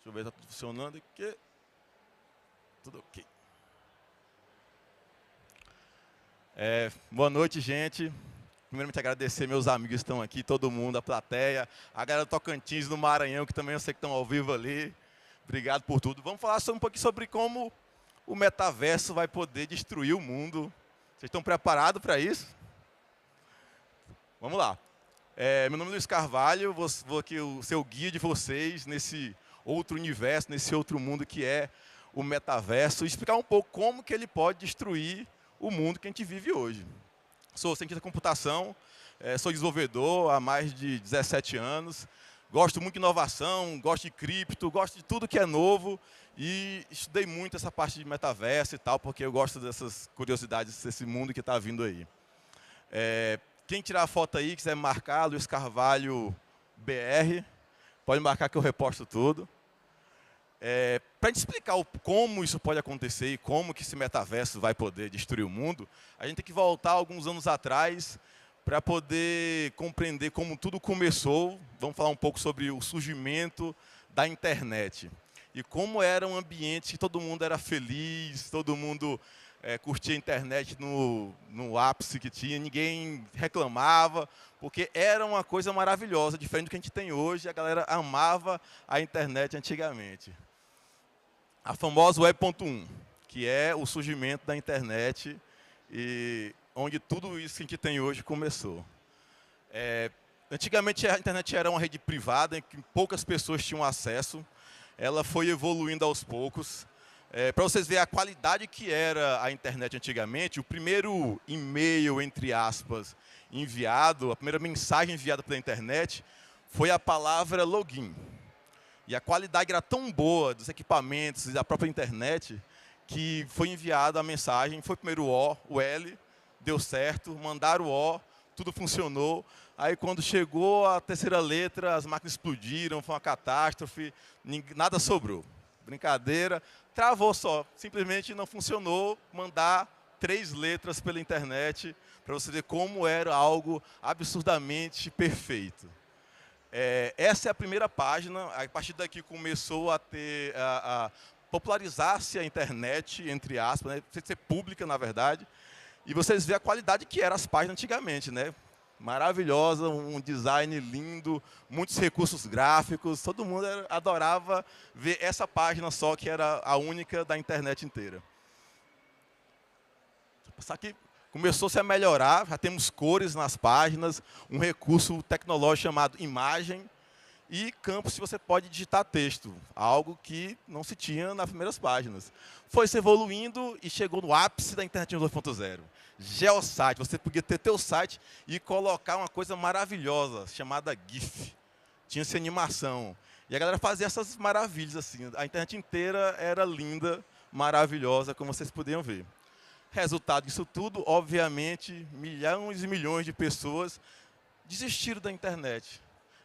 Deixa eu ver se está tudo funcionando aqui. Tudo ok. Boa noite, gente. Primeiramente, agradecer meus amigos que estão aqui, todo mundo, a plateia, a galera do Tocantins, do Maranhão, que também eu sei que estão ao vivo ali. Obrigado por tudo. Vamos falar um pouquinho sobre como o metaverso vai poder destruir o mundo. Vocês estão preparados para isso? Vamos lá. Meu nome é Luiz Carvalho, vou aqui ser o guia de vocês nesse outro universo, nesse outro mundo que é o metaverso, e explicar um pouco como que ele pode destruir o mundo que a gente vive hoje. Sou cientista de computação, sou desenvolvedor há mais de 17 anos, gosto muito de inovação, gosto de cripto, gosto de tudo que é novo e estudei muito essa parte de metaverso e tal, porque eu gosto dessas curiosidades desse mundo que está vindo aí. Quem tirar a foto aí, quiser marcar, Luiz Carvalho BR, pode marcar que eu reposto tudo. Para a gente explicar como isso pode acontecer e como que esse metaverso vai poder destruir o mundo, a gente tem que voltar alguns anos atrás para poder compreender como tudo começou. Vamos falar um pouco sobre o surgimento da internet. E como era um ambiente que todo mundo era feliz, todo mundo curtia a internet no ápice que tinha, ninguém reclamava, porque era uma coisa maravilhosa, diferente do que a gente tem hoje, a galera amava a internet antigamente. A famosa Web 1.1, que é o surgimento da internet, e onde tudo isso que a gente tem hoje começou. Antigamente a internet era uma rede privada, em que poucas pessoas tinham acesso, ela foi evoluindo aos poucos. Para vocês verem a qualidade que era a internet antigamente, o primeiro e-mail, entre aspas, enviado, a primeira mensagem enviada pela internet, foi a palavra login. E a qualidade era tão boa dos equipamentos e da própria internet, que foi enviada a mensagem, foi primeiro o L, deu certo, mandaram o O, tudo funcionou. Aí quando chegou a terceira letra, as máquinas explodiram, foi uma catástrofe, nada sobrou. Brincadeira, travou só, simplesmente não funcionou mandar 3 letras pela internet, para você ver como era algo absurdamente perfeito. Essa é a primeira página, a partir daqui começou a ter, a popularizar-se a internet, entre aspas, né? Ser pública, na verdade, e vocês veem a qualidade que eram as páginas antigamente, né? Maravilhosa, um design lindo, muitos recursos gráficos, todo mundo adorava ver essa página só, que era a única da internet inteira. Só que começou-se a melhorar, já temos cores nas páginas, um recurso tecnológico chamado imagem, e campos que você pode digitar texto, algo que não se tinha nas primeiras páginas. Foi se evoluindo e chegou no ápice da internet 2.0. Geosite, você podia ter teu site e colocar uma coisa maravilhosa, chamada GIF. Tinha-se animação. E a galera fazia essas maravilhas assim. A internet inteira era linda, maravilhosa, como vocês podiam ver. Resultado disso tudo, obviamente, milhões e milhões de pessoas desistiram da internet.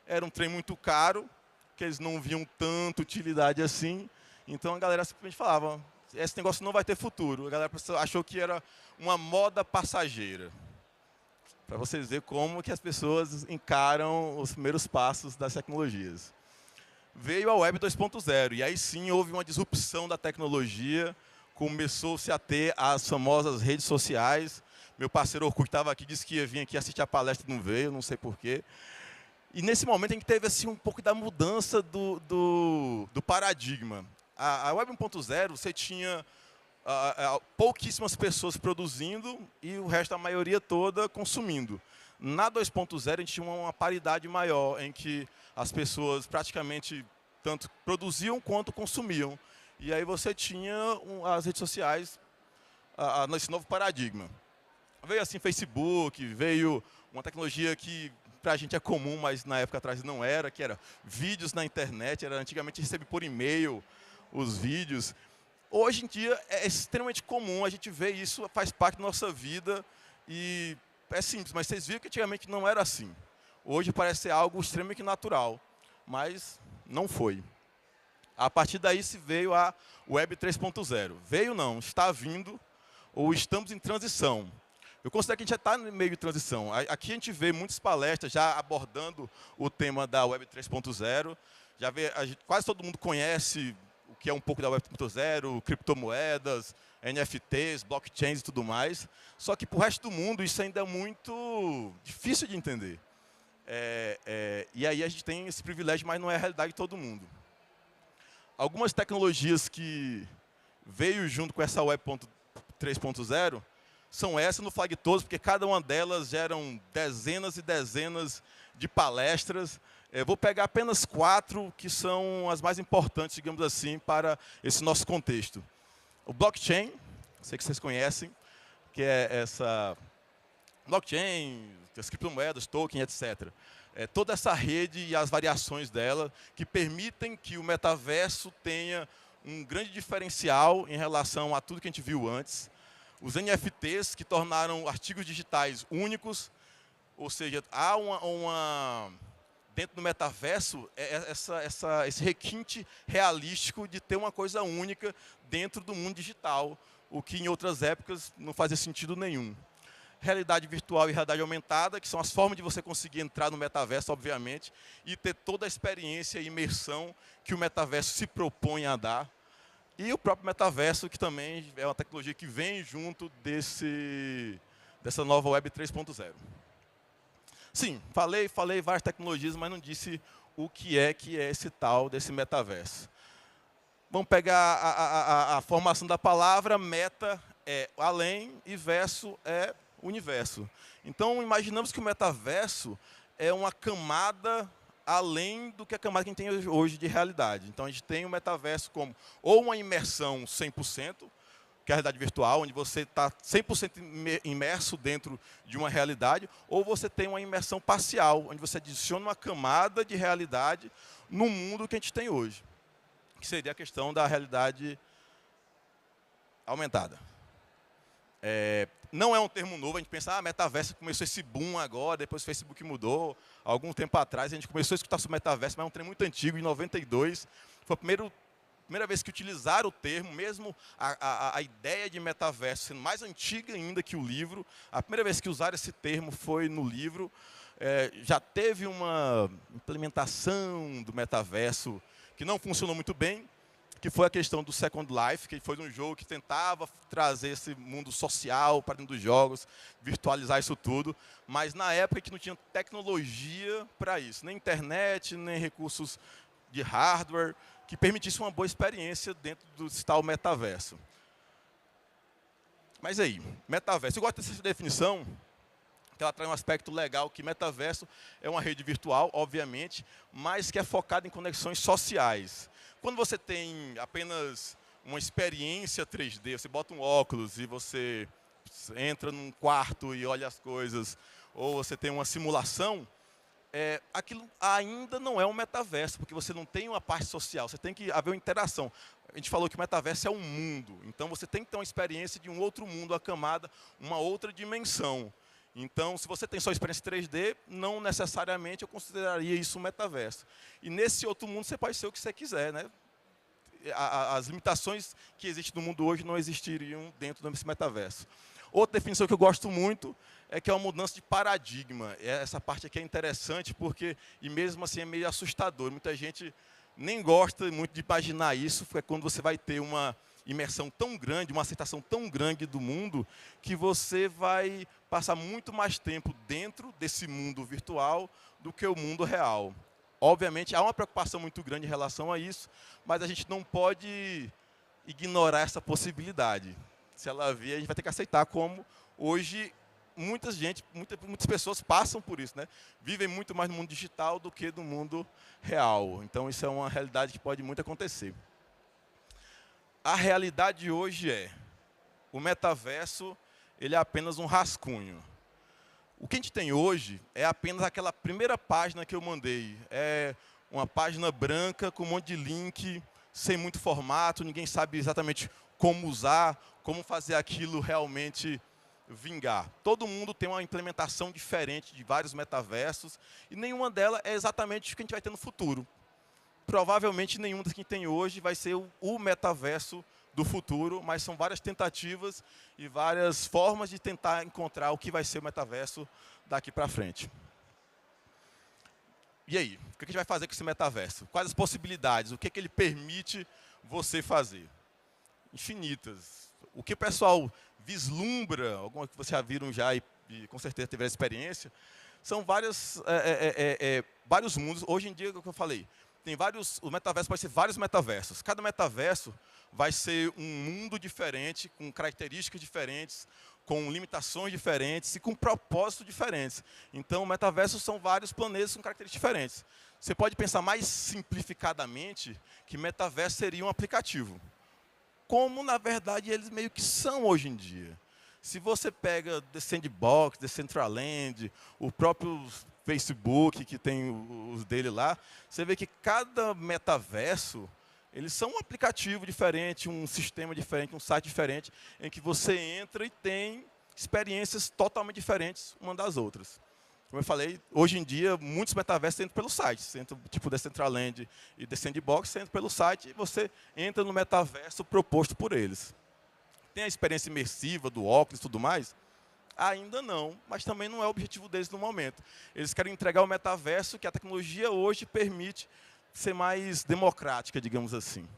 Era um trem muito caro, que eles não viam tanta utilidade assim. Então a galera simplesmente falava, esse negócio não vai ter futuro. A galera achou que era uma moda passageira. Para vocês verem como que as pessoas encaram os primeiros passos das tecnologias. Veio a Web 2.0, e aí sim houve uma disrupção da tecnologia, começou-se a ter as famosas redes sociais. Meu parceiro Orkut estava aqui, disse que ia vir aqui assistir a palestra, não veio, não sei porquê. E nesse momento a gente teve assim, um pouco da mudança do paradigma. A Web 1.0, você tinha pouquíssimas pessoas produzindo e o resto, a maioria toda, consumindo. Na 2.0, a gente tinha uma paridade maior, em que as pessoas praticamente tanto produziam quanto consumiam. E aí você tinha as redes sociais nesse novo paradigma. Veio assim Facebook, veio uma tecnologia que para a gente é comum, mas na época atrás não era, que era vídeos na internet, antigamente recebia por e-mail os vídeos. Hoje em dia é extremamente comum, a gente vê isso, faz parte da nossa vida e é simples, mas vocês viram que antigamente não era assim. Hoje parece ser algo extremamente natural, mas não foi. A partir daí se veio a Web 3.0. Veio não, está vindo, ou estamos em transição. Eu considero que a gente já está no meio de transição. Aqui a gente vê muitas palestras já abordando o tema da Web 3.0. Quase todo mundo conhece o que é um pouco da Web 3.0, criptomoedas, NFTs, blockchains e tudo mais. Só que para o resto do mundo isso ainda é muito difícil de entender. E aí a gente tem esse privilégio, mas não é a realidade de todo mundo. Algumas tecnologias que veio junto com essa Web 3.0 são essas no Flagtoso, porque cada uma delas geram dezenas e dezenas de palestras. Vou pegar apenas 4 que são as mais importantes, digamos assim, para esse nosso contexto. O blockchain, sei que vocês conhecem, que é essa blockchain, as criptomoedas, token, etc. Toda essa rede e as variações dela que permitem que o metaverso tenha um grande diferencial em relação a tudo que a gente viu antes. Os NFTs, que tornaram artigos digitais únicos, ou seja, há dentro do metaverso, esse requinte realístico de ter uma coisa única dentro do mundo digital, o que em outras épocas não fazia sentido nenhum. Realidade virtual e realidade aumentada, que são as formas de você conseguir entrar no metaverso, obviamente, e ter toda a experiência e imersão que o metaverso se propõe a dar. E o próprio metaverso, que também é uma tecnologia que vem junto dessa nova Web 3.0. Sim, falei várias tecnologias, mas não disse o que é esse tal desse metaverso. Vamos pegar a formação da palavra. Meta é além e verso é universo. Então, imaginamos que o metaverso é uma camada além do que a camada que a gente tem hoje de realidade. Então, a gente tem o metaverso como ou uma imersão 100%, que é a realidade virtual, onde você está 100% imerso dentro de uma realidade, ou você tem uma imersão parcial, onde você adiciona uma camada de realidade no mundo que a gente tem hoje, que seria a questão da realidade aumentada. Não é um termo novo, a gente pensa, metaverso começou esse boom agora, depois o Facebook mudou. Algum tempo atrás a gente começou a escutar sobre metaverso, mas é um termo muito antigo, em 92. Foi a primeira vez que utilizaram o termo, mesmo a ideia de metaverso sendo mais antiga ainda que o livro. A primeira vez que usaram esse termo foi no livro. Já teve uma implementação do metaverso que não funcionou muito bem, que foi a questão do Second Life, que foi um jogo que tentava trazer esse mundo social para dentro dos jogos, virtualizar isso tudo, mas na época que não tinha tecnologia para isso, nem internet, nem recursos de hardware, que permitisse uma boa experiência dentro do tal metaverso. Mas aí, metaverso, eu gosto dessa definição, que ela traz um aspecto legal, que metaverso é uma rede virtual, obviamente, mas que é focada em conexões sociais. Quando você tem apenas uma experiência 3D, você bota um óculos e você entra num quarto e olha as coisas, ou você tem uma simulação, aquilo ainda não é um metaverso, porque você não tem uma parte social, você tem que haver uma interação. A gente falou que o metaverso é um mundo, então você tem que ter uma experiência de um outro mundo, a camada, uma outra dimensão. Então, se você tem só experiência 3D, não necessariamente eu consideraria isso um metaverso. E nesse outro mundo você pode ser o que você quiser, né? As limitações que existem no mundo hoje não existiriam dentro desse metaverso. Outra definição que eu gosto muito é que é uma mudança de paradigma. Essa parte aqui é interessante porque, e mesmo assim, é meio assustador. Muita gente nem gosta muito de imaginar isso, porque é quando você vai ter uma imersão tão grande, uma aceitação tão grande do mundo, que você vai passar muito mais tempo dentro desse mundo virtual do que o mundo real. Obviamente, há uma preocupação muito grande em relação a isso, mas a gente não pode ignorar essa possibilidade. Se ela vier, a gente vai ter que aceitar como hoje muitas pessoas passam por isso, né? Vivem muito mais no mundo digital do que no mundo real. Então, isso é uma realidade que pode muito acontecer. A realidade de hoje o metaverso, ele é apenas um rascunho. O que a gente tem hoje é apenas aquela primeira página que eu mandei. É uma página branca com um monte de link, sem muito formato, ninguém sabe exatamente como usar, como fazer aquilo realmente vingar. Todo mundo tem uma implementação diferente de vários metaversos e nenhuma delas é exatamente o que a gente vai ter no futuro. Provavelmente nenhum das que a gente tem hoje vai ser o metaverso do futuro, mas são várias tentativas e várias formas de tentar encontrar o que vai ser o metaverso daqui para frente. E aí, o que a gente vai fazer com esse metaverso? Quais as possibilidades? O que ele permite você fazer? Infinitas. O que o pessoal vislumbra, algumas que vocês já viram já e com certeza tiveram experiência, são vários mundos. Hoje em dia, o que eu falei, tem vários, o metaverso pode ser vários metaversos. Cada metaverso vai ser um mundo diferente, com características diferentes, com limitações diferentes e com propósitos diferentes. Então, o metaverso são vários planetas com características diferentes. Você pode pensar mais simplificadamente que metaverso seria um aplicativo. Como, na verdade, eles meio que são hoje em dia. Se você pega The Sandbox, Decentraland, o próprio Facebook, que tem os dele lá, você vê que cada metaverso, eles são um aplicativo diferente, um sistema diferente, um site diferente, em que você entra e tem experiências totalmente diferentes uma das outras. Como eu falei, hoje em dia, muitos metaversos entram pelo site. Você entra, tipo Decentraland e The Sandbox, você entra pelo site e você entra no metaverso proposto por eles. Tem a experiência imersiva do óculos e tudo mais? Ainda não, mas também não é o objetivo deles no momento. Eles querem entregar o metaverso que a tecnologia hoje permite ser mais democrática, digamos assim.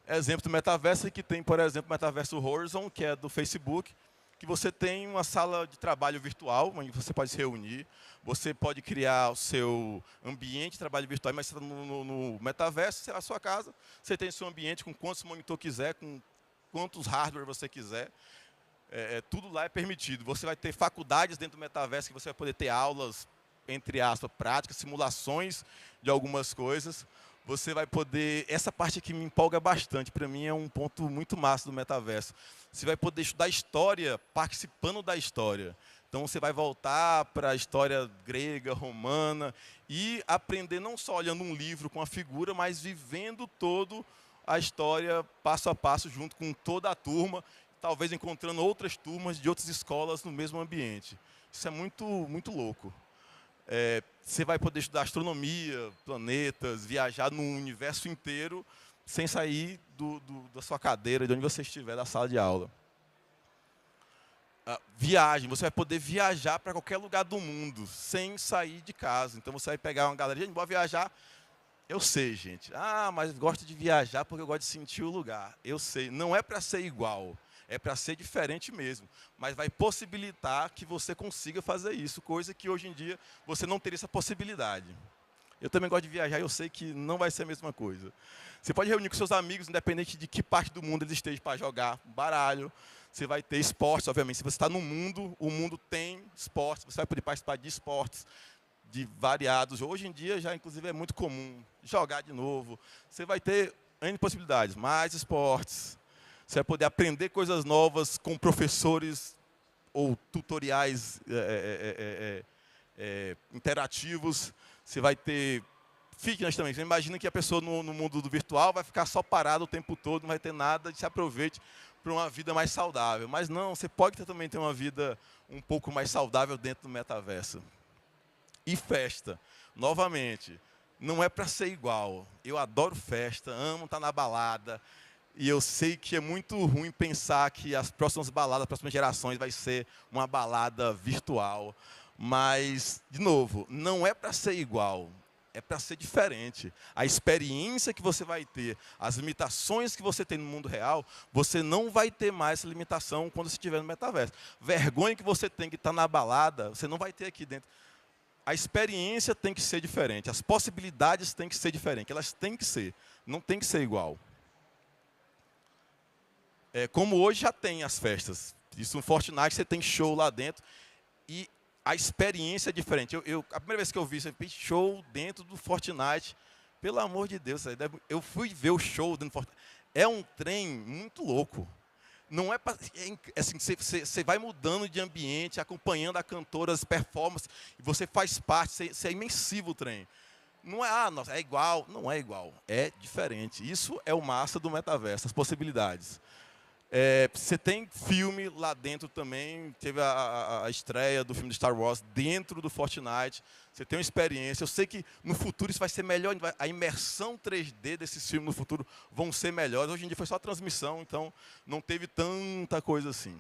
Exemplo do metaverso que tem, por exemplo, o metaverso Horizon, que é do Facebook, que você tem uma sala de trabalho virtual, onde você pode se reunir, você pode criar o seu ambiente de trabalho virtual, mas você está no metaverso, você é a sua casa, você tem o seu ambiente com quantos monitor quiser, com quantos hardware você quiser, tudo lá é permitido. Você vai ter faculdades dentro do metaverso, que você vai poder ter aulas, entre aspas, práticas, simulações de algumas coisas. Você vai poder... Essa parte aqui me empolga bastante, para mim é um ponto muito massa do metaverso. Você vai poder estudar história participando da história. Então, você vai voltar para a história grega, romana, e aprender não só olhando um livro com a figura, mas vivendo todo a história passo a passo, junto com toda a turma, talvez encontrando outras turmas de outras escolas no mesmo ambiente. Isso é muito, muito louco. Você vai poder estudar astronomia, planetas, viajar no universo inteiro, sem sair da sua cadeira, de onde você estiver, da sala de aula. Viagem, você vai poder viajar para qualquer lugar do mundo, sem sair de casa. Então, você vai pegar uma galera, gente, bora viajar. Eu sei, gente. Mas gosto de viajar porque eu gosto de sentir o lugar. Eu sei, não é para ser igual. É para ser diferente mesmo, mas vai possibilitar que você consiga fazer isso, coisa que hoje em dia você não teria essa possibilidade. Eu também gosto de viajar e eu sei que não vai ser a mesma coisa. Você pode reunir com seus amigos, independente de que parte do mundo eles estejam, para jogar baralho. Você vai ter esportes, obviamente. Se você está no mundo, o mundo tem esportes, você vai poder participar de esportes, de variados. Hoje em dia, já inclusive é muito comum jogar de novo. Você vai ter N possibilidades, mais esportes. Você vai poder aprender coisas novas com professores ou tutoriais interativos. Você vai ter fitness também. Você imagina que a pessoa no mundo do virtual vai ficar só parada o tempo todo, não vai ter nada, se aproveite para uma vida mais saudável. Mas não, você pode também ter uma vida um pouco mais saudável dentro do metaverso. E festa, novamente, não é para ser igual. Eu adoro festa, amo estar na balada. E eu sei que é muito ruim pensar que as próximas baladas, as próximas gerações vai ser uma balada virtual. Mas, de novo, não é para ser igual, é para ser diferente. A experiência que você vai ter, as limitações que você tem no mundo real, você não vai ter mais essa limitação quando você estiver no metaverso. Vergonha que você tem que estar na balada, você não vai ter aqui dentro. A experiência tem que ser diferente, as possibilidades têm que ser diferentes, elas têm que ser, não tem que ser igual. Como hoje já tem as festas. Isso no Fortnite, você tem show lá dentro. E a experiência é diferente. A primeira vez que eu vi show dentro do Fortnite, pelo amor de Deus, eu fui ver o show dentro do Fortnite. É um trem muito louco. Não é assim, você vai mudando de ambiente, acompanhando a cantora, as performances, e você faz parte, você é imersivo o trem. Não é, nossa, é igual. Não é igual, é diferente. Isso é o massa do metaverso, as possibilidades. Você tem filme lá dentro também, teve a estreia do filme de Star Wars dentro do Fortnite, você tem uma experiência. Eu sei que no futuro isso vai ser melhor, a imersão 3D desses filmes no futuro vão ser melhores. Hoje em dia foi só transmissão, então não teve tanta coisa assim.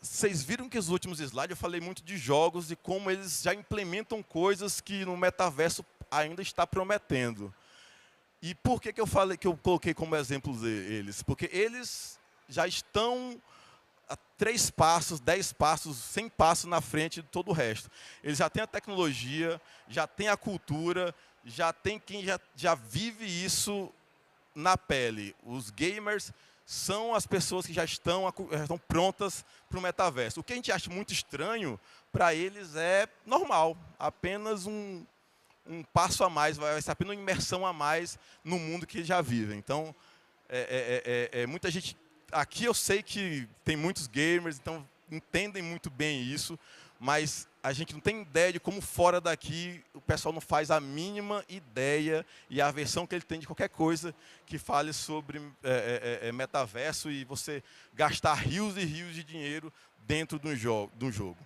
vocês viram que os últimos slides eu falei muito de jogos e como eles já implementam coisas que no metaverso ainda está prometendo. E por que eu falei que eu coloquei como exemplos eles? Porque eles já estão a 3 passos, 10 passos, 100 passos na frente de todo o resto. Eles já têm a tecnologia, já têm a cultura, já tem quem já vive isso na pele. Os gamers são as pessoas que já estão prontas para o metaverso. O que a gente acha muito estranho, para eles é normal, apenas um passo a mais, vai ser apenas uma imersão a mais no mundo que eles já vivem. Então, muita gente... Aqui eu sei que tem muitos gamers, então entendem muito bem isso, mas a gente não tem ideia de como fora daqui o pessoal não faz a mínima ideia e a versão que ele tem de qualquer coisa que fale sobre metaverso e você gastar rios e rios de dinheiro dentro de um jogo.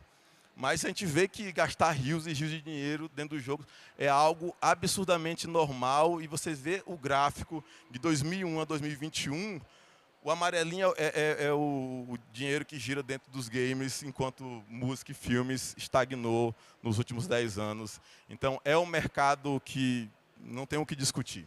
Mas a gente vê que gastar rios e rios de dinheiro dentro do jogo é algo absurdamente normal. E vocês vê o gráfico de 2001 a 2021, o amarelinho é o dinheiro que gira dentro dos games, enquanto música e filmes estagnou nos últimos 10 anos. Então, é um mercado que não tem o que discutir.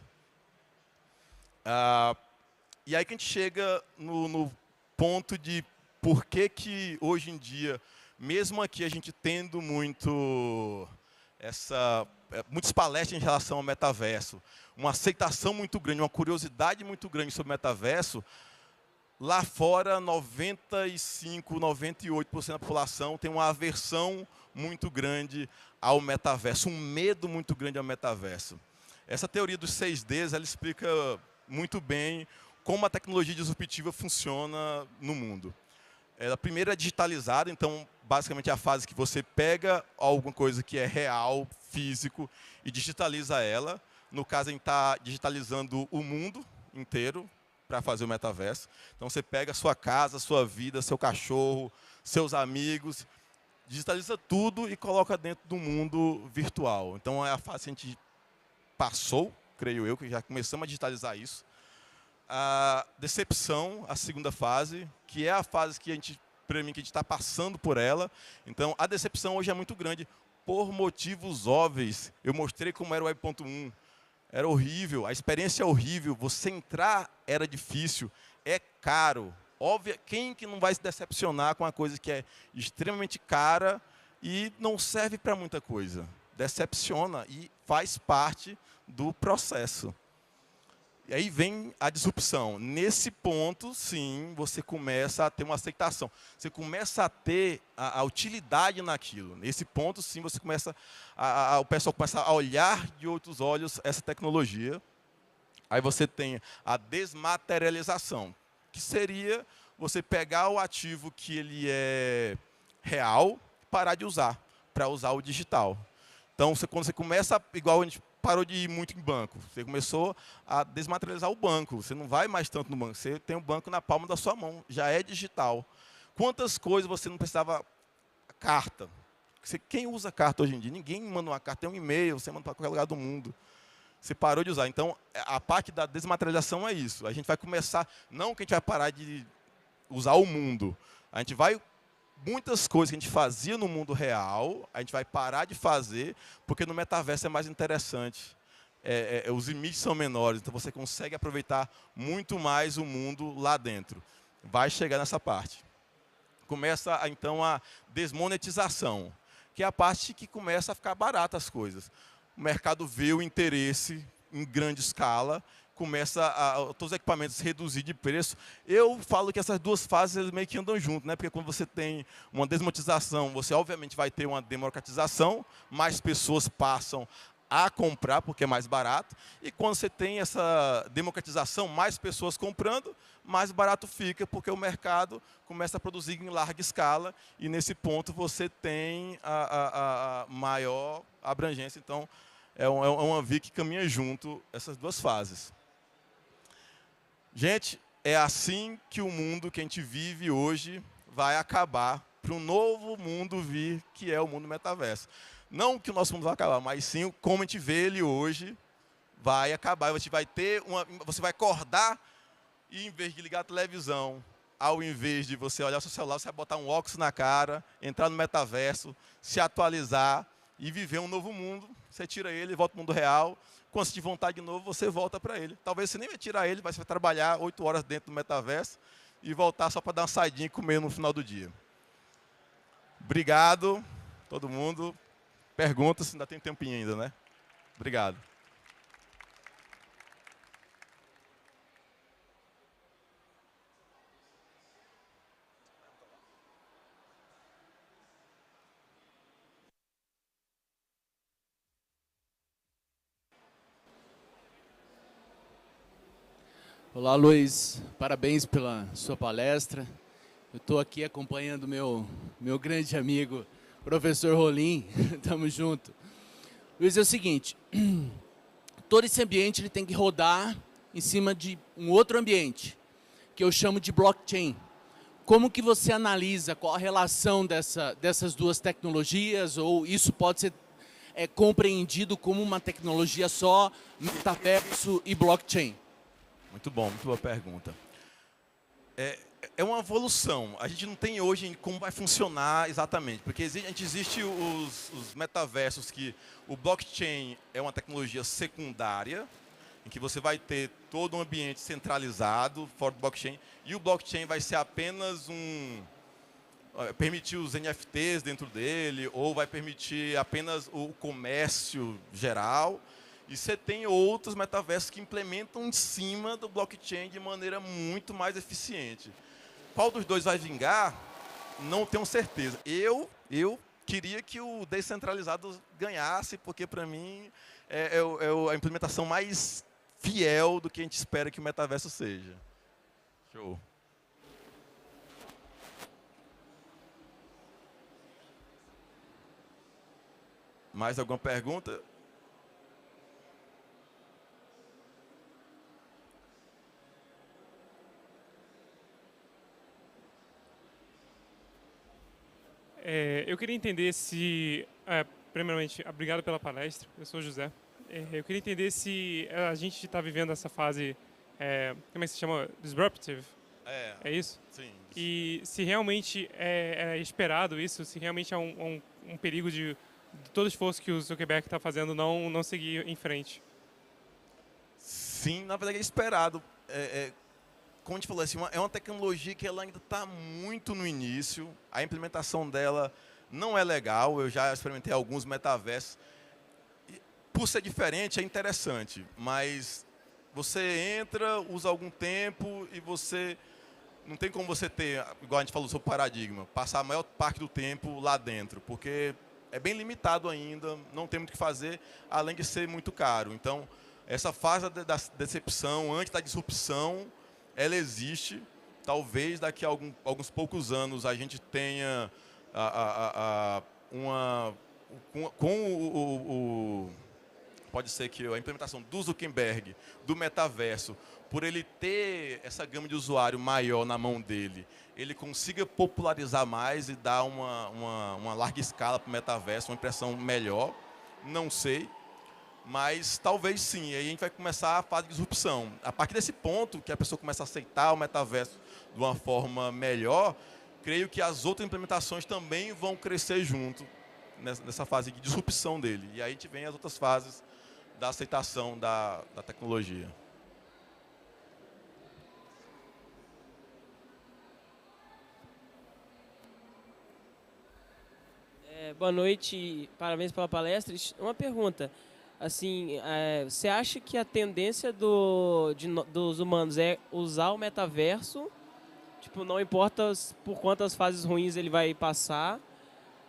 E aí que a gente chega no ponto de por que hoje em dia, mesmo aqui a gente tendo muitas palestras em relação ao metaverso, uma aceitação muito grande, uma curiosidade muito grande sobre o metaverso, lá fora 95%, 98% da população tem uma aversão muito grande ao metaverso, um medo muito grande ao metaverso. Essa teoria dos 6Ds, ela explica muito bem como a tecnologia disruptiva funciona no mundo. A primeira é digitalizada, então, basicamente é a fase que você pega alguma coisa que é real, físico, e digitaliza ela. No caso, a gente está digitalizando o mundo inteiro para fazer o metaverso. Então, você pega a sua casa, a sua vida, seu cachorro, seus amigos, digitaliza tudo e coloca dentro do mundo virtual. Então, é a fase que a gente passou, creio eu, que já começamos a digitalizar isso. A decepção, a segunda fase, que é a fase que para mim, que a gente está passando por ela. Então, a decepção hoje é muito grande, por motivos óbvios. Eu mostrei como era o Web.1. Era horrível, a experiência é horrível, você entrar era difícil, é caro. Óbvio, quem que não vai se decepcionar com uma coisa que é extremamente cara e não serve para muita coisa? Decepciona e faz parte do processo. E aí vem a disrupção. Nesse ponto, sim, você começa a ter uma aceitação. Você começa a ter a utilidade naquilo. Nesse ponto, sim, você começa o pessoal começa a olhar de outros olhos essa tecnologia. Aí você tem a desmaterialização, que seria você pegar o ativo que ele é real e parar de usar, para usar o digital. Então, quando você começa, igual a gente parou de ir muito em banco. Você começou a desmaterializar o banco. Você não vai mais tanto no banco. Você tem o banco na palma da sua mão. Já é digital. Quantas coisas você não precisava... Carta. Quem usa carta hoje em dia? Ninguém manda uma carta. Tem um e-mail, você manda para qualquer lugar do mundo. Você parou de usar. Então, a parte da desmaterialização é isso. A gente vai começar... Não que a gente vai parar de usar o mundo. A gente vai... Muitas coisas que a gente fazia no mundo real, a gente vai parar de fazer, porque no metaverso é mais interessante. Os limites são menores, então você consegue aproveitar muito mais o mundo lá dentro. Vai chegar nessa parte. Começa, então, a desmonetização, que é a parte que começa a ficar barata as coisas. O mercado vê o interesse em grande escala, começa todos os equipamentos reduzir de preço. Eu falo que essas duas fases meio que andam juntas, né? Porque quando você tem uma desmonetização, você obviamente vai ter uma democratização, mais pessoas passam a comprar porque é mais barato. E quando você tem essa democratização, mais pessoas comprando, mais barato fica, porque o mercado começa a produzir em larga escala e nesse ponto você tem a maior abrangência. Então, é uma via que caminha junto essas duas fases. Gente, é assim que o mundo que a gente vive hoje vai acabar, para um novo mundo vir, que é o mundo metaverso. Não que o nosso mundo vai acabar, mas sim como a gente vê ele hoje, vai acabar. Você vai acordar e, em vez de ligar a televisão, ao invés de você olhar o seu celular, você vai botar um óculos na cara, entrar no metaverso, se atualizar e viver um novo mundo. Você tira ele e volta para o mundo real. Quando você tiver vontade de novo, você volta para ele. Talvez você nem vai tirar ele, vai trabalhar 8 horas dentro do metaverso e voltar só para dar uma saidinha e comer no final do dia. Obrigado, todo mundo. Perguntas, ainda tem tempinho ainda, né? Obrigado. Olá, Luiz. Parabéns pela sua palestra. Eu estou aqui acompanhando meu grande amigo, professor Rolim. Tamo junto. Luiz, é o seguinte, todo esse ambiente ele tem que rodar em cima de um outro ambiente, que eu chamo de blockchain. Como que você analisa qual a relação dessas duas tecnologias, ou isso pode ser compreendido como uma tecnologia só, metaverso e blockchain? Muito bom, muito boa pergunta. É uma evolução. A gente não tem hoje como vai funcionar exatamente, porque existe os metaversos que o blockchain é uma tecnologia secundária, em que você vai ter todo um ambiente centralizado fora do blockchain, e o blockchain vai ser apenas permitir os NFTs dentro dele, ou vai permitir apenas o comércio geral. E você tem outros metaversos que implementam em cima do blockchain de maneira muito mais eficiente. Qual dos dois vai vingar? Não tenho certeza. Eu queria que o descentralizado ganhasse, porque para mim é a implementação mais fiel do que a gente espera que o metaverso seja. Show. Mais alguma pergunta? Eu queria entender se, primeiramente, obrigado pela palestra, eu sou o José. Eu queria entender se a gente está vivendo essa fase, como é que se chama? Disruptive? É isso? Sim. E se realmente é esperado isso, se realmente há um perigo de todo esforço que o Zuckerberg está fazendo não seguir em frente. Sim, na verdade é esperado. Como a gente falou, assim, é uma tecnologia que ela ainda está muito no início. A implementação dela não é legal. Eu já experimentei alguns metaversos. E, por ser diferente, é interessante. Mas você entra, usa algum tempo e você... Não tem como você ter, igual a gente falou sobre o paradigma, passar a maior parte do tempo lá dentro. Porque é bem limitado ainda, não tem muito o que fazer, além de ser muito caro. Então, essa fase da decepção, antes da disrupção, ela existe. Talvez daqui a alguns poucos anos a gente tenha pode ser que a implementação do Zuckerberg, do metaverso, por ele ter essa gama de usuário maior na mão dele, ele consiga popularizar mais e dar uma larga escala para o metaverso, uma impressão melhor. Não sei. Mas talvez sim, aí a gente vai começar a fase de disrupção. A partir desse ponto, que a pessoa começa a aceitar o metaverso de uma forma melhor, creio que as outras implementações também vão crescer junto nessa fase de disrupção dele. E aí a gente vem as outras fases da aceitação da tecnologia. Boa noite, parabéns pela palestra. Uma pergunta. Assim, você acha que a tendência dos humanos é usar o metaverso? Tipo, não importa por quantas fases ruins ele vai passar,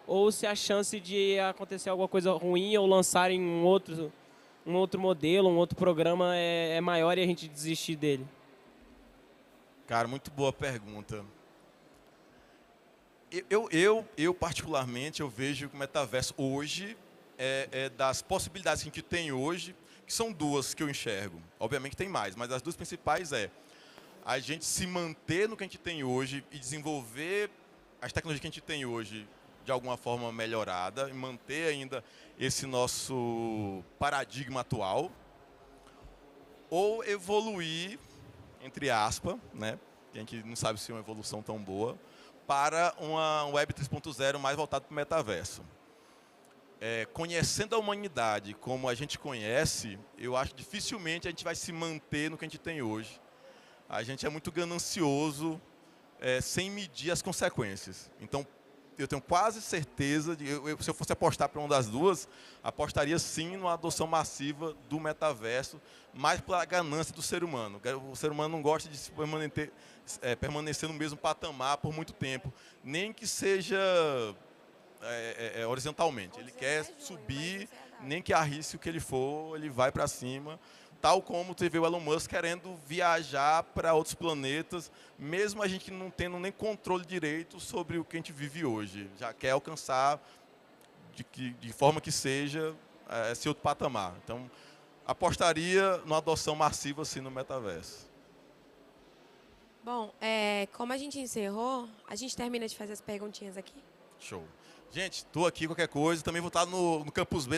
ou se a chance de acontecer alguma coisa ruim ou lançarem um outro modelo, um outro programa é maior e a gente desistir dele? Cara, muito boa pergunta. Eu particularmente, eu vejo que o metaverso hoje das possibilidades que a gente tem hoje, que são duas que eu enxergo. Obviamente tem mais, mas as duas principais a gente se manter no que a gente tem hoje e desenvolver as tecnologias que a gente tem hoje de alguma forma melhorada e manter ainda esse nosso paradigma atual, ou evoluir, entre aspas, né, que a gente não sabe se é uma evolução tão boa, para uma Web 3.0 mais voltada para o metaverso. Conhecendo a humanidade como a gente conhece, eu acho que dificilmente a gente vai se manter no que a gente tem hoje. A gente é muito ganancioso, sem medir as consequências. Então, eu tenho quase certeza, se eu fosse apostar para uma das duas, apostaria sim numa adoção massiva do metaverso, mais pela ganância do ser humano. O ser humano não gosta de se permanecer no mesmo patamar por muito tempo, nem que seja horizontalmente. Ele quer subir, nem que arrisque o que ele for, ele vai para cima. Tal como teve o Elon Musk querendo viajar para outros planetas, mesmo a gente não tendo nem controle direito sobre o que a gente vive hoje. Já quer alcançar, de forma que seja, esse outro patamar. Então, apostaria numa adoção massiva assim, no metaverso. Bom, como a gente encerrou, a gente termina de fazer as perguntinhas aqui. Show. Gente, estou aqui, qualquer coisa. Também vou estar no Campus B.